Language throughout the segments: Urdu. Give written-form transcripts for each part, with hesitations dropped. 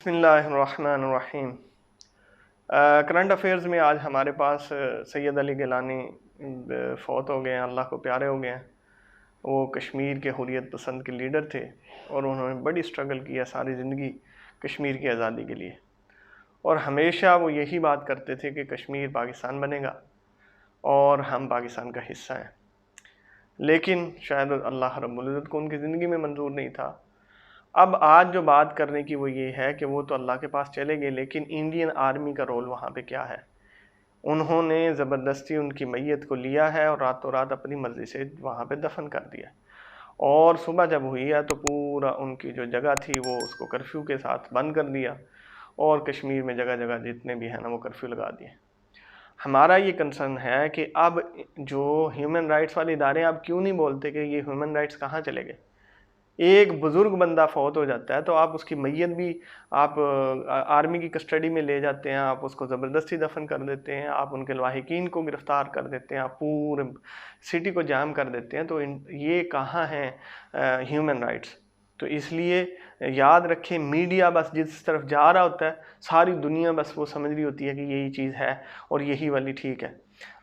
بسم اللہ الرحمن الرحیم۔ کرنٹ افیئرز میں آج ہمارے پاس سید علی گیلانی فوت ہو گئے ہیں، اللہ کو پیارے ہو گئے ہیں۔ وہ کشمیر کے حریت پسند کے لیڈر تھے اور انہوں نے بڑی سٹرگل کیا ساری زندگی کشمیر کی آزادی کے لیے، اور ہمیشہ وہ یہی بات کرتے تھے کہ کشمیر پاکستان بنے گا اور ہم پاکستان کا حصہ ہیں، لیکن شاید اللہ رب العزت کو ان کی زندگی میں منظور نہیں تھا۔ اب آج جو بات کرنے کی وہ یہ ہے کہ وہ تو اللہ کے پاس چلے گئے، لیکن انڈین آرمی کا رول وہاں پہ کیا ہے؟ انہوں نے زبردستی ان کی میت کو لیا ہے اور راتوں رات اپنی مرضی سے وہاں پہ دفن کر دیا، اور صبح جب ہوئی ہے تو پورا ان کی جو جگہ تھی وہ اس کو کرفیو کے ساتھ بند کر دیا، اور کشمیر میں جگہ جگہ جتنے بھی ہیں نا وہ کرفیو لگا دیے۔ ہمارا یہ کنسرن ہے کہ اب جو ہیومن رائٹس والے ادارے اب کیوں نہیں بولتے کہ یہ ہیومن رائٹس کہاں چلے گئے؟ ایک بزرگ بندہ فوت ہو جاتا ہے تو آپ اس کی میت بھی آپ آرمی کی کسٹڈی میں لے جاتے ہیں، آپ اس کو زبردستی دفن کر دیتے ہیں، آپ ان کے لواحقین کو گرفتار کر دیتے ہیں، آپ پورے سٹی کو جام کر دیتے ہیں، تو یہ کہاں ہیں ہیومن رائٹس؟ تو اس لیے یاد رکھیں، میڈیا بس جس طرف جا رہا ہوتا ہے ساری دنیا بس وہ سمجھ رہی ہوتی ہے کہ یہی چیز ہے اور یہی والی ٹھیک ہے۔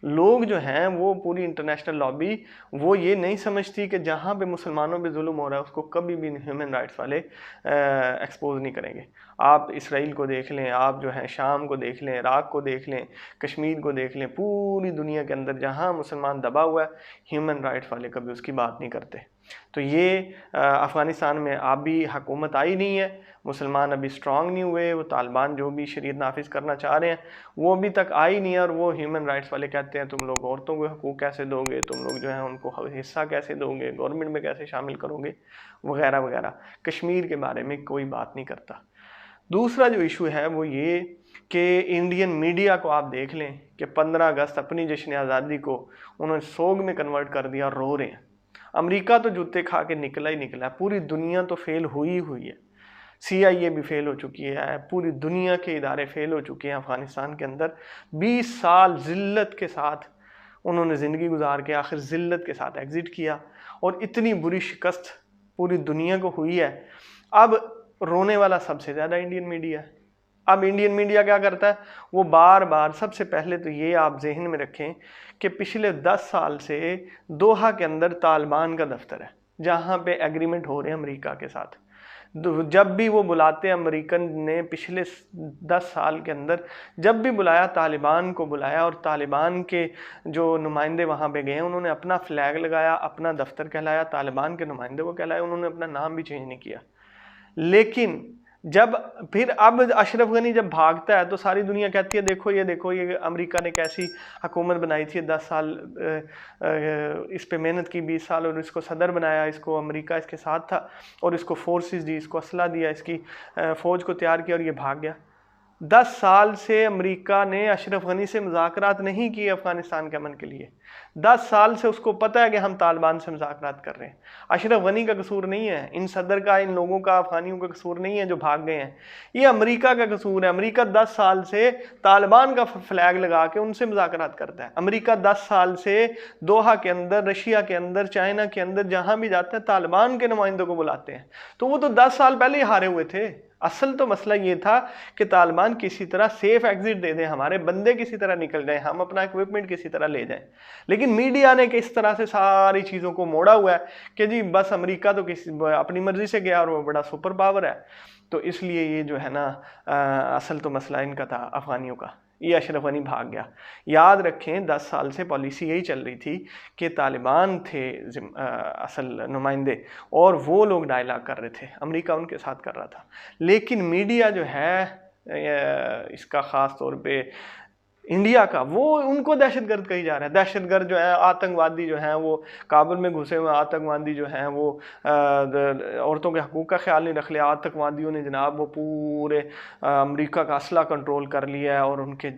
لوگ جو ہیں وہ پوری انٹرنیشنل لابی وہ یہ نہیں سمجھتی کہ جہاں پہ مسلمانوں پہ ظلم ہو رہا ہے اس کو کبھی بھی ہیومن رائٹس والے ایکسپوز نہیں کریں گے۔ آپ اسرائیل کو دیکھ لیں، آپ جو ہیں شام کو دیکھ لیں، عراق کو دیکھ لیں، کشمیر کو دیکھ لیں، پوری دنیا کے اندر جہاں مسلمان دبا ہوا ہے ہیومن رائٹس والے کبھی اس کی بات نہیں کرتے۔ تو یہ افغانستان میں اب بھی حکومت آئی نہیں ہے، مسلمان ابھی سٹرانگ نہیں ہوئے، وہ طالبان جو بھی شریعت نافذ کرنا چاہ رہے ہیں وہ ابھی تک آئی نہیں ہے، اور وہ ہیومن رائٹس والے کہتے ہیں تم لوگ عورتوں کو حقوق کیسے دو گے، تم لوگ جو ہیں ان کو حصہ کیسے دو گے، گورنمنٹ میں کیسے شامل کرو گے، وغیرہ وغیرہ۔ کشمیر کے بارے میں کوئی بات نہیں کرتا۔ دوسرا جو ایشو ہے وہ یہ کہ انڈین میڈیا کو آپ دیکھ لیں کہ 15 اگست اپنی جشن آزادی کو انہوں نے سوگ میں کنورٹ کر دیا اور رو رہے ہیں۔ امریکہ تو جوتے کھا کے نکلا ہی نکلا ہے، پوری دنیا تو فیل ہوئی ہوئی ہے، CIA بھی فیل ہو چکی ہے، پوری دنیا کے ادارے فیل ہو چکے ہیں۔ افغانستان کے اندر 20 سال ذلت کے ساتھ انہوں نے زندگی گزار کے آخر ذلت کے ساتھ ایگزٹ کیا، اور اتنی بری شکست پوری دنیا کو ہوئی ہے۔ اب رونے والا سب سے زیادہ انڈین میڈیا ہے۔ اب انڈین میڈیا کیا کرتا ہے؟ وہ بار بار، سب سے پہلے تو یہ آپ ذہن میں رکھیں کہ پچھلے 10 سال سے دوحہ کے اندر طالبان کا دفتر ہے جہاں پہ ایگریمنٹ ہو رہے ہیں امریکہ کے ساتھ۔ جب بھی وہ بلاتے، امریکن نے پچھلے 10 سال کے اندر جب بھی بلایا طالبان کو بلایا، اور طالبان کے جو نمائندے وہاں پہ گئے انہوں نے اپنا فلیگ لگایا، اپنا دفتر کہلایا، طالبان کے نمائندے کو کہلایا، انہوں نے اپنا نام بھی چینج نہیں کیا۔ لیکن جب پھر اب اشرف غنی جب بھاگتا ہے تو ساری دنیا کہتی ہے دیکھو یہ امریکہ نے کیسی حکومت بنائی تھی، 10 سال اس پہ محنت کی، 20 سال، اور اس کو صدر بنایا، اس کو امریکہ اس کے ساتھ تھا، اور اس کو فورسز دی، اس کو اسلحہ دیا، اس کی فوج کو تیار کیا، اور یہ بھاگ گیا۔ 10 سال سے امریکہ نے اشرف غنی سے مذاکرات نہیں کیے افغانستان کے امن کے لیے۔ 10 سال سے اس کو پتہ ہے کہ ہم طالبان سے مذاکرات کر رہے ہیں۔ اشرف غنی کا قصور نہیں ہے، ان صدر کا، ان لوگوں کا، افغانیوں کا قصور نہیں ہے جو بھاگ گئے ہیں، یہ امریکہ کا قصور ہے۔ امریکہ 10 سال سے طالبان کا فلیگ لگا کے ان سے مذاکرات کرتا ہے۔ امریکہ 10 سال سے دوحہ کے اندر، رشیا کے اندر، چائنا کے اندر جہاں بھی جاتے ہیں طالبان کے نمائندوں کو بلاتے ہیں۔ تو وہ تو 10 سال پہلے ہی ہارے ہوئے تھے۔ اصل تو مسئلہ یہ تھا کہ طالبان کسی طرح سیف ایگزٹ دے دیں، ہمارے بندے کسی طرح نکل جائیں، ہم اپنا ایکوپمنٹ کسی طرح لے جائیں۔ لیکن میڈیا نے کس طرح سے ساری چیزوں کو موڑا ہوا ہے کہ جی بس امریکہ تو اپنی مرضی سے گیا اور وہ بڑا سپر پاور ہے۔ تو اس لیے یہ جو ہے نا اصل تو مسئلہ ان کا تھا، افغانیوں کا، یہ اشرف غنی بھاگ گیا۔ یاد رکھیں 10 سال سے پالیسی یہی چل رہی تھی کہ طالبان تھے اصل نمائندے، اور وہ لوگ ڈائلاگ کر رہے تھے، امریکہ ان کے ساتھ کر رہا تھا۔ لیکن میڈیا جو ہے اس کا خاص طور پہ انڈیا کا، وہ ان کو دہشت گرد کہی جا رہا ہے۔ دہشت گرد جو ہے، آتنکوادی جو ہیں، وہ کابل میں گھسے ہوئے آتنکوادی جو ہیں، وہ عورتوں کے حقوق کا خیال نہیں رکھ لیا۔ آتنکوادیوں نے جناب وہ پورے امریکہ کا اسلحہ کنٹرول کر لیا ہے، اور ان کے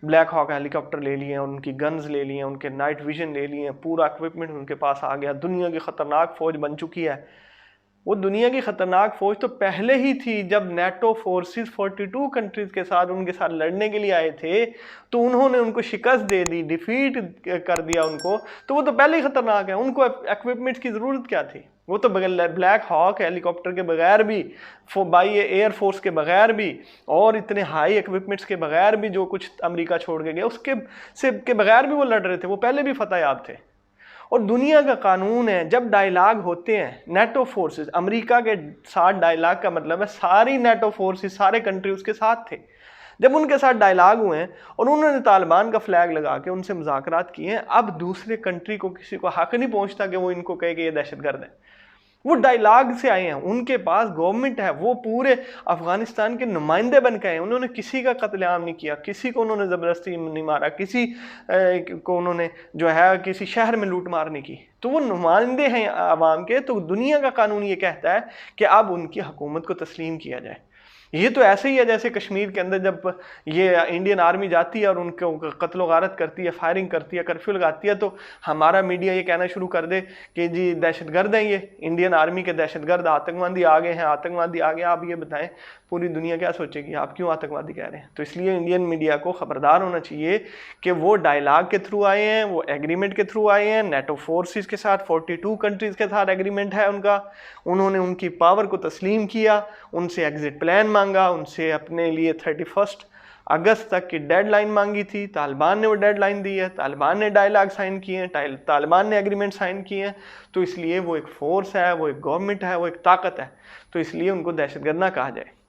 بلیک ہاک ہیلی کاپٹر لے لیے ہیں، ان کی گنز لے لیے ہیں، ان کے نائٹ ویژن لے لیے ہیں، پورا ایکوپمنٹ ان کے پاس آ گیا۔ دنیا کی خطرناک فوج بن چکی ہے۔ وہ دنیا کی خطرناک فوج تو پہلے ہی تھی، جب نیٹو فورسز 42 کنٹریز کے ساتھ ان کے ساتھ لڑنے کے لیے آئے تھے تو انہوں نے ان کو شکست دے دی، ڈیفیٹ کر دیا ان کو، تو وہ تو پہلے ہی خطرناک ہے۔ ان کو ایکوپمنٹس کی ضرورت کیا تھی؟ وہ تو بلیک ہاک ہیلی کاپٹر کے بغیر بھی، بائی ایئر فورس کے بغیر بھی، اور اتنے ہائی ایکوپمنٹس کے بغیر بھی جو کچھ امریکہ چھوڑ کے گیا اس کے بغیر بھی وہ لڑ رہے تھے، وہ پہلے بھی فتح یاب تھے۔ اور دنیا کا قانون ہے جب ڈائیلاگ ہوتے ہیں نیٹو فورسز، امریکہ کے ساتھ ڈائیلاگ کا مطلب ہے ساری نیٹو فورسز، سارے کنٹری اس کے ساتھ تھے، جب ان کے ساتھ ڈائیلاگ ہوئے ہیں اور انہوں نے طالبان کا فلیگ لگا کے ان سے مذاکرات کیے ہیں، اب دوسرے کنٹری کو کسی کو حق نہیں پہنچتا کہ وہ ان کو کہے کہ یہ دہشت گرد ہے۔ وہ ڈائیلاگ سے آئے ہیں، ان کے پاس گورنمنٹ ہے، وہ پورے افغانستان کے نمائندے بن کے آئے ہیں، انہوں نے کسی کا قتل عام نہیں کیا، کسی کو انہوں نے زبردستی نہیں مارا، کسی کو انہوں نے جو ہے کسی شہر میں لوٹ مار نہیں کی، تو وہ نمائندے ہیں عوام کے۔ تو دنیا کا قانون یہ کہتا ہے کہ اب ان کی حکومت کو تسلیم کیا جائے۔ یہ تو ایسے ہی ہے جیسے کشمیر کے اندر جب یہ انڈین آرمی جاتی ہے اور ان کو قتل و غارت کرتی ہے، فائرنگ کرتی ہے، کرفیو لگاتی ہے، تو ہمارا میڈیا یہ کہنا شروع کر دے کہ جی دہشت گرد ہیں، یہ انڈین آرمی کے دہشت گرد، آتنکوادی آ گئے ہیں، آتنکوادی آ گئے۔ آپ یہ بتائیں پوری دنیا کیا سوچے گی آپ کیوں آتنکوادی کہہ رہے ہیں؟ تو اس لیے انڈین میڈیا کو خبردار ہونا چاہیے کہ وہ ڈائیلاگ کے تھرو آئے ہیں، وہ ایگریمنٹ کے تھرو آئے ہیں، نیٹو فورسز کے ساتھ 42 کنٹریز کے ساتھ ایگریمنٹ ہے ان کا، انہوں نے ان کی پاور کو تسلیم کیا، ان سے ایگزٹ پلان مانگا، ان سے اپنے لیے 31 اگست تک کی ڈیڈ لائن مانگی تھی، طالبان نے وہ ڈیڈ لائن دی ہے، طالبان نے ڈائیلاگ سائن کیے ہیں، طالبان نے ایگریمنٹ سائن کیے ہیں، تو اس لیے وہ ایک فورس ہے، وہ ایک گورنمنٹ ہے، وہ ایک طاقت ہے، تو اس لیے ان کو دہشت گرد نہ کہا جائے۔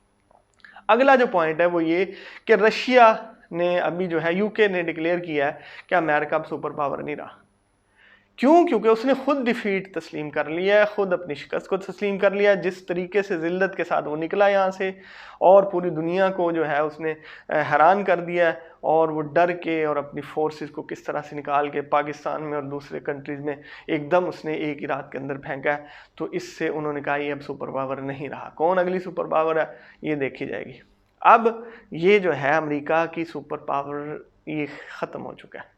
اگلا جو پوائنٹ ہے وہ یہ کہ رشیا نے ابھی جو ہے یو کے نے ڈکلیئر کیا ہے کہ امریکہ اب سپر پاور نہیں رہا۔ کیوں؟ کیونکہ اس نے خود ڈیفیٹ تسلیم کر لیا ہے، خود اپنی شکست کو تسلیم کر لیا ہے، جس طریقے سے ذلت کے ساتھ وہ نکلا یہاں سے اور پوری دنیا کو جو ہے اس نے حیران کر دیا ہے، اور وہ ڈر کے اور اپنی فورسز کو کس طرح سے نکال کے پاکستان میں اور دوسرے کنٹریز میں ایک دم اس نے ایک ہی رات کے اندر پھینکا ہے۔ تو اس سے انہوں نے کہا یہ اب سپر پاور نہیں رہا۔ کون اگلی سپر پاور ہے یہ دیکھی جائے گی۔ اب یہ جو ہے امریکہ کی سپر پاور یہ ختم ہو چکا ہے۔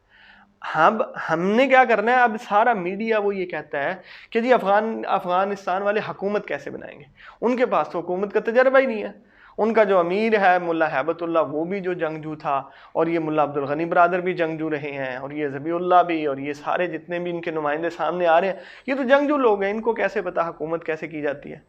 ہم نے کیا کرنا ہے؟ اب سارا میڈیا وہ یہ کہتا ہے کہ جی افغانستان والے حکومت کیسے بنائیں گے؟ ان کے پاس تو حکومت کا تجربہ ہی نہیں ہے۔ ان کا جو امیر ہے ملا ہیبت اللہ وہ بھی جو جنگجو تھا، اور یہ ملا عبد الغنی برادر بھی جنگجو رہے ہیں، اور یہ ذبیح اللہ بھی، اور یہ سارے جتنے بھی ان کے نمائندے سامنے آ رہے ہیں یہ تو جنگجو لوگ ہیں، ان کو کیسے پتا حکومت کیسے کی جاتی ہے؟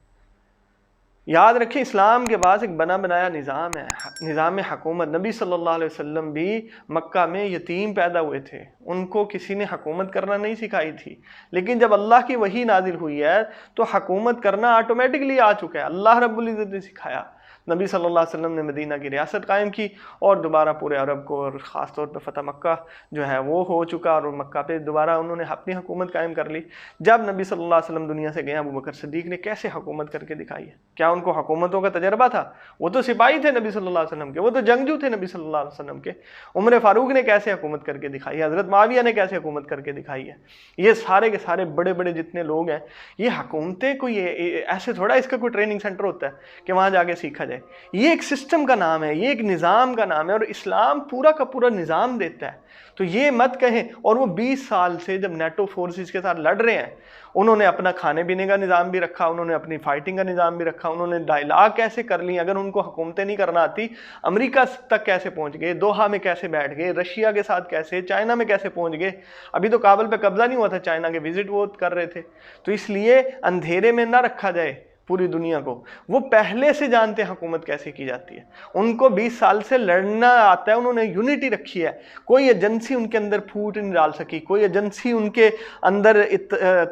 یاد رکھیں اسلام کے بعد ایک بنا بنایا نظام ہے، نظام حکومت۔ نبی صلی اللہ علیہ وسلم بھی مکہ میں یتیم پیدا ہوئے تھے، ان کو کسی نے حکومت کرنا نہیں سکھائی تھی، لیکن جب اللہ کی وحی نازل ہوئی ہے تو حکومت کرنا آٹومیٹکلی آ چکا ہے، اللہ رب العزت نے سکھایا۔ نبی صلی اللہ علیہ وسلم نے مدینہ کی ریاست قائم کی اور دوبارہ پورے عرب کو، اور خاص طور پہ فتح مکہ جو ہے وہ ہو چکا، اور مکہ پہ دوبارہ انہوں نے اپنی حکومت قائم کر لی۔ جب نبی صلی اللہ علیہ وسلم دنیا سے گئے، ابو بکر صدیق نے کیسے حکومت کر کے دکھائی ہے؟ کیا ان کو حکومتوں کا تجربہ تھا؟ وہ تو سپاہی تھے نبی صلی اللہ علیہ وسلم کے، وہ تو جنگجو تھے نبی صلی اللہ علیہ وسلم کے۔ عمر فاروق نے کیسے حکومت کر کے دکھائی ہے؟ حضرت معاویہ نے کیسے حکومت کر کے دکھائی ہے؟ یہ سارے کے سارے بڑے بڑے جتنے لوگ ہیں، یہ حکومتیں کوئی ایسے تھوڑا اس کا کوئی ٹریننگ سینٹر ہوتا ہے کہ وہاں جا کے سیکھا جائے۔ یہ ایک سسٹم کا نام ہے، یہ ایک نظام کا نام ہے، اور اسلام پورا کا پورا نظام دیتا ہے۔ تو یہ مت کہیں، اور وہ 20 سال سے جب نیٹو فورسز کے ساتھ لڑ رہے ہیں، انہوں نے اپنا کھانے پینے کا نظام بھی رکھا، انہوں نے اپنی فائٹنگ کا نظام بھی رکھا، انہوں نے ڈائیلاگ کیسے کر لی، اگر ان کو حکومتیں نہیں کرنا آتی امریکہ تک کیسے پہنچ گئے، دوحہ میں کیسے بیٹھ گئے، رشیا کے ساتھ کیسے، چائنا میں کیسے پہنچ گئے۔ ابھی تو کابل پہ قبضہ نہیں ہوا تھا، چائنا کے وزٹ وہ کر رہے تھے۔ تو اس لیے اندھیرے میں نہ رکھا جائے پوری دنیا کو، وہ پہلے سے جانتے ہیں حکومت کیسے کی جاتی ہے، ان کو 20 سال سے لڑنا آتا ہے، انہوں نے یونٹی رکھی ہے، کوئی ایجنسی ان کے اندر پھوٹ نہیں ڈال سکی، کوئی ایجنسی ان کے اندر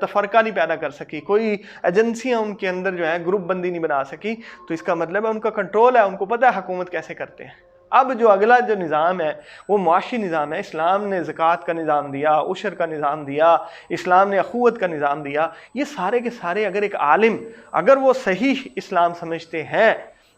تفرقہ نہیں پیدا کر سکی، کوئی ایجنسیاں ان کے اندر جو ہے گروپ بندی نہیں بنا سکی۔ تو اس کا مطلب ہے ان کا کنٹرول ہے، ان کو پتہ ہے حکومت کیسے کرتے ہیں۔ اب جو اگلا جو نظام ہے وہ معاشی نظام ہے۔ اسلام نے زکوٰۃ کا نظام دیا، عشر کا نظام دیا، اسلام نے اخوت کا نظام دیا۔ یہ سارے کے سارے اگر ایک عالم اگر وہ صحیح اسلام سمجھتے ہیں،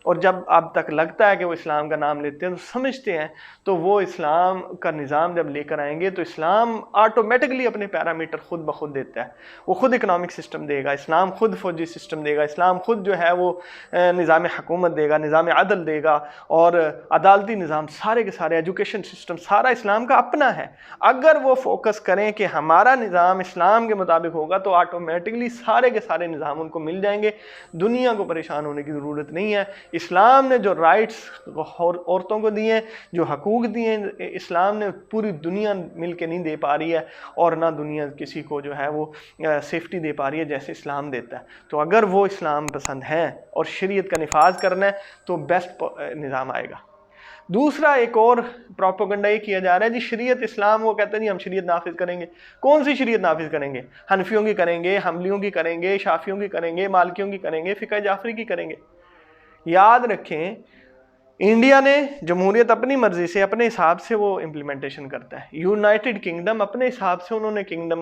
اور جب اب تک لگتا ہے کہ وہ اسلام کا نام لیتے ہیں تو سمجھتے ہیں، تو وہ اسلام کا نظام جب لے کر آئیں گے تو اسلام آٹومیٹکلی اپنے پیرامیٹر خود بخود دیتا ہے۔ وہ خود اکنامک سسٹم دے گا، اسلام خود فوجی سسٹم دے گا، اسلام خود جو ہے وہ نظام حکومت دے گا، نظام عدل دے گا، اور عدالتی نظام، سارے کے سارے ایجوکیشن سسٹم سارا اسلام کا اپنا ہے۔ اگر وہ فوکس کریں کہ ہمارا نظام اسلام کے مطابق ہوگا تو آٹومیٹکلی سارے کے سارے نظام ان کو مل جائیں گے، دنیا کو پریشان ہونے کی ضرورت نہیں ہے۔ اسلام نے جو رائٹس عورتوں کو دیے ہیں، جو حقوق دیے ہیں، اسلام نے پوری دنیا مل کے نہیں دے پا رہی ہے، اور نہ دنیا کسی کو جو ہے وہ سیفٹی دے پا رہی ہے جیسے اسلام دیتا ہے۔ تو اگر وہ اسلام پسند ہیں اور شریعت کا نفاذ کرنا ہے تو بیسٹ نظام آئے گا۔ دوسرا ایک اور پروپیگنڈا یہ کیا جا رہا ہے جی شریعت اسلام، وہ کہتے ہیں جی ہم شریعت نافذ کریں گے۔ کون سی شریعت نافذ کریں گے؟ حنفیوں کی کریں گے، حنبلیوں کی کریں گے، شافیوں کی کریں گے، مالکیوں کی کریں گے، فقہ جعفری کی کریں گے۔ یاد رکھیں انڈیا نے جمہوریت اپنی مرضی سے اپنے حساب سے وہ امپلیمنٹیشن کرتا ہے، یونائٹڈ کنگڈم اپنے حساب سے انہوں نے کنگڈم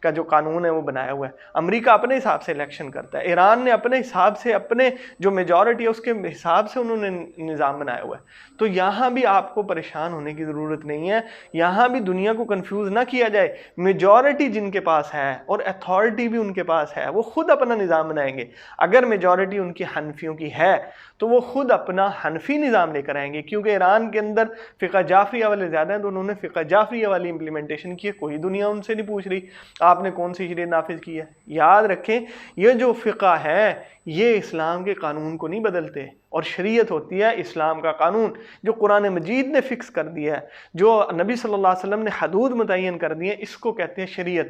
کا جو قانون ہے وہ بنایا ہوا ہے، امریکہ اپنے حساب سے الیکشن کرتا ہے، ایران نے اپنے حساب سے اپنے جو میجورٹی ہے اس کے حساب سے انہوں نے نظام بنایا ہوا ہے۔ تو یہاں بھی آپ کو پریشان ہونے کی ضرورت نہیں ہے، یہاں بھی دنیا کو کنفیوز نہ کیا جائے۔ میجورٹی جن کے پاس ہے اور اتھارٹی بھی ان کے پاس ہے وہ خود اپنا نظام بنائیں گے۔ اگر میجورٹی ان کی حنفیوں کی ہے تو وہ خود اپنا حنفی نظام لے کر آئیں گے، کیونکہ ایران کے اندر فقہ جعفریہ والے زیادہ ہیں تو انہوں نے فقہ جعفریہ والی امپلیمنٹیشن کی ہے، کوئی دنیا ان سے نہیں پوچھ رہی آپ نے کون سی شریعت نافذ کی ہے۔ یاد رکھیں یہ جو فقہ ہے یہ اسلام کے قانون کو نہیں بدلتے، اور شریعت ہوتی ہے اسلام کا قانون جو قرآن مجید نے فکس کر دیا ہے، جو نبی صلی اللہ علیہ وسلم نے حدود متعین کر دی ہیں، اس کو کہتے ہیں شریعت۔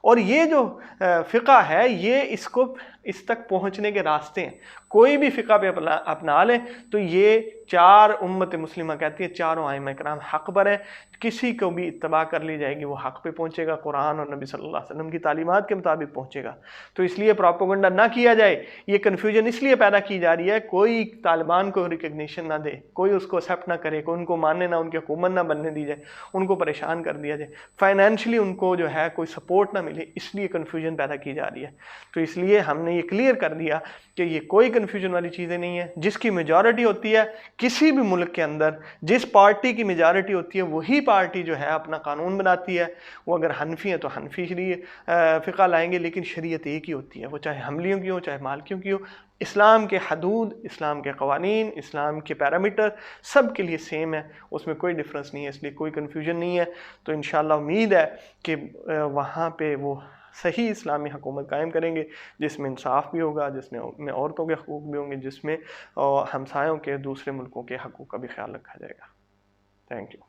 اور یہ جو فقہ ہے یہ اس تک پہنچنے کے راستے ہیں، کوئی بھی فقہ پہ اپنا لیں تو یہ چار امت مسلمہ کہتی ہے چاروں ائمہ کرام حق پر ہیں، کسی کو بھی اتباع کر لی جائے گی وہ حق پہ پہنچے گا، قرآن اور نبی صلی اللہ علیہ وسلم کی تعلیمات کے مطابق پہنچے گا۔ تو اس لیے پروپیگنڈا نہ کیا جائے، یہ کنفیوژن اس لیے پیدا کی جا رہی ہے کوئی طالبان کو ریکگنیشن نہ دے، کوئی اس کو ایکسیپٹ نہ کرے، کوئی ان کو ماننے نہ، ان کی حکومت نہ بننے دی جائے، ان کو پریشان کر دیا جائے، فائنینشلی ان کو جو ہے کوئی سپورٹ نہ ملے، اس لیے کنفیوژن پیدا کی جا رہی ہے۔ تو اس لیے ہم نے یہ کلیئر کر دیا کہ یہ کوئی کنفیوژن والی چیزیں نہیں ہیں، جس کی میجورٹی ہوتی ہے کسی بھی ملک کے اندر، جس پارٹی کی میجورٹی ہوتی ہے وہی پارٹی جو ہے اپنا قانون بناتی ہے۔ وہ اگر حنفی ہیں تو حنفی فقہ لائیں گے، لیکن شریعت ایک ہی ہوتی ہے، وہ چاہے حنبلیوں کی ہو چاہے مالکیوں کی ہو۔ اسلام کے حدود، اسلام کے قوانین، اسلام کے پیرامیٹر سب کے لیے سیم ہے، اس میں کوئی ڈفرنس نہیں ہے، اس لیے کوئی کنفیوژن نہیں ہے۔ تو انشاءاللہ امید ہے کہ وہاں پہ وہ صحیح اسلامی حکومت قائم کریں گے جس میں انصاف بھی ہوگا، جس میں عورتوں کے حقوق بھی ہوں گے، جس میں ہمسایوں کے دوسرے ملکوں کے حقوق کا بھی خیال رکھا جائے گا۔ Thank you.